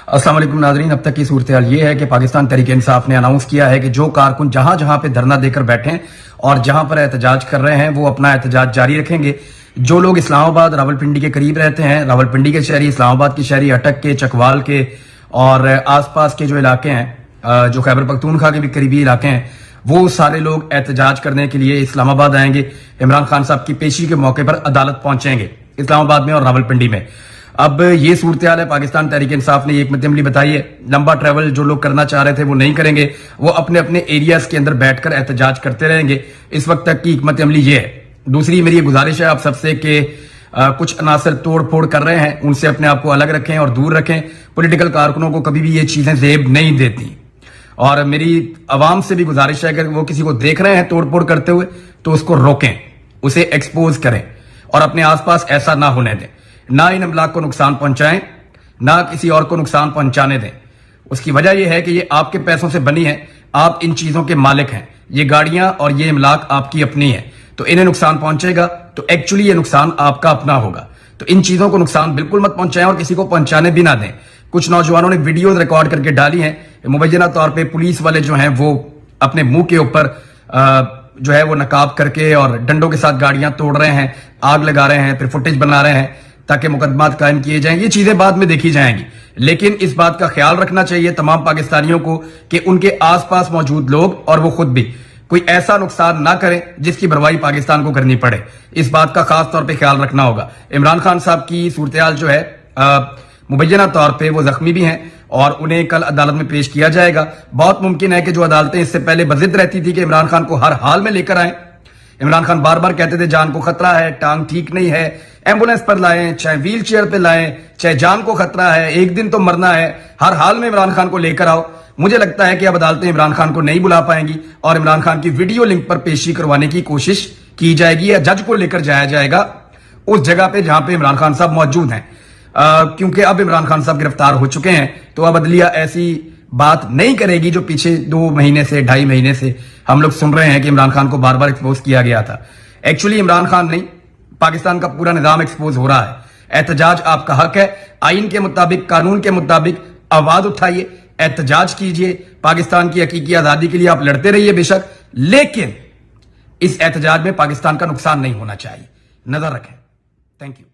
अस्सलाम वालेकुम नाज़रीन, अब तक की सूरत हाल ये है कि पाकिस्तान तहरीक इंसाफ ने अनाउंस किया है कि जो कारकुन जहां जहां पे धरना देकर बैठे और जहां पर एहतजाज कर रहे हैं वो अपना एहतजाज जारी रखेंगे। जो लोग इस्लामाबाद रावलपिंडी के करीब रहते हैं, रावलपिंडी के शहरी, इस्लामाबाद के शहरी, अटक के, चकवाल के और आसपास के जो इलाके हैं, जो खैबर पख्तूनख्वा के भी करीबी इलाके हैं, वो सारे लोग एहतजाज करने के लिए इस्लामाबाद आएंगे। इमरान खान साहब की पेशी के मौके पर अदालत पहुंचेंगे इस्लामाबाद में और रावलपिंडी में। अब ये सूरत हाल है। पाकिस्तान तहरीक इंसाफ ने एक मत बताई है, लंबा ट्रैवल जो लोग करना चाह रहे थे वो नहीं करेंगे, वो अपने अपने एरियाज के अंदर बैठकर एहतजाज करते रहेंगे। इस वक्त तक की हिकमत अमली ये है। दूसरी मेरी गुजारिश है आप सबसे कि कुछ अनासर तोड़ फोड़ कर रहे हैं, उनसे अपने आप को अलग रखें और दूर रखें। पॉलिटिकल कारकुनों को कभी भी ये चीजें जेब नहीं देती। और मेरी अवाम से भी गुजारिश है कि वो किसी को देख रहे हैं तोड़ फोड़ करते हुए तो उसको रोकें, उसे एक्सपोज करें और अपने आसपास ऐसा ना होने दें। ना इन अमलाक को नुकसान पहुंचाएं, ना किसी और को नुकसान पहुंचाने दें। उसकी वजह यह है कि ये आपके पैसों से बनी है, आप इन चीजों के मालिक हैं। ये गाड़ियां और ये अमलाक आपकी अपनी है, तो इन्हें नुकसान पहुंचेगा तो एक्चुअली ये नुकसान आपका अपना होगा। तो इन चीजों को नुकसान बिल्कुल मत पहुंचाएं और किसी को पहुंचाने भी ना दें। कुछ नौजवानों ने वीडियो रिकॉर्ड करके डाली हैं, मुबैना तौर पे पुलिस वाले जो हैं वो अपने मुंह के ऊपर जो है वो नकाब करके और डंडों के साथ गाड़ियां तोड़ रहे हैं, आग लगा रहे हैं, फिर फुटेज बना रहे हैं ताकि मुकदमात कायम किए जाएं। ये चीजें बाद में देखी जाएंगी, लेकिन इस बात का ख्याल रखना चाहिए तमाम पाकिस्तानियों को कि उनके आसपास मौजूद लोग और वो खुद भी कोई ऐसा नुकसान ना करें जिसकी भरवाई पाकिस्तान को करनी पड़े। इस बात का खास तौर पे ख्याल रखना होगा। इमरान खान साहब की सूरत हाल जो है मुबैना तौर पे वो जख्मी भी हैं और उन्हें कल अदालत में पेश किया जाएगा। बहुत मुमकिन है कि जो अदालतें इससे पहले बजिद रहती थी कि इमरान खान को हर हाल में लेकर आए, इमरान खान बार बार कहते थे जान को खतरा है, टांग ठीक नहीं है, एम्बुलेंस पर लाएं, चाहे व्हील चेयर पे लाएं, चाहे जान को खतरा है, एक दिन तो मरना है, हर हाल में इमरान खान को लेकर आओ। मुझे लगता है कि अब अदालतें इमरान खान को नहीं बुला पाएंगी और इमरान खान की वीडियो लिंक पर पेशी करवाने की कोशिश की जाएगी या जज को लेकर जाया जाएगा उस जगह पे जहां पे इमरान खान साहब मौजूद हैं। क्योंकि अब इमरान खान साहब गिरफ्तार हो चुके हैं, तो अब अदलिया ऐसी बात नहीं करेगी जो पीछे 2 महीने से 2.5 महीने से हम लोग सुन रहे हैं कि इमरान खान को बार बार एक्सपोज किया गया था। एक्चुअली इमरान खान नहीं, पाकिस्तान का पूरा निजाम एक्सपोज हो रहा है। एहतजाज आपका हक है, आइन के मुताबिक, कानून के मुताबिक आवाज उठाइए, एहतजाज कीजिए। पाकिस्तान की हकीकी आजादी के लिए आप लड़ते रहिए बेशक, लेकिन इस एहतजाज में पाकिस्तान का नुकसान नहीं होना चाहिए। नजर रखें। Thank you.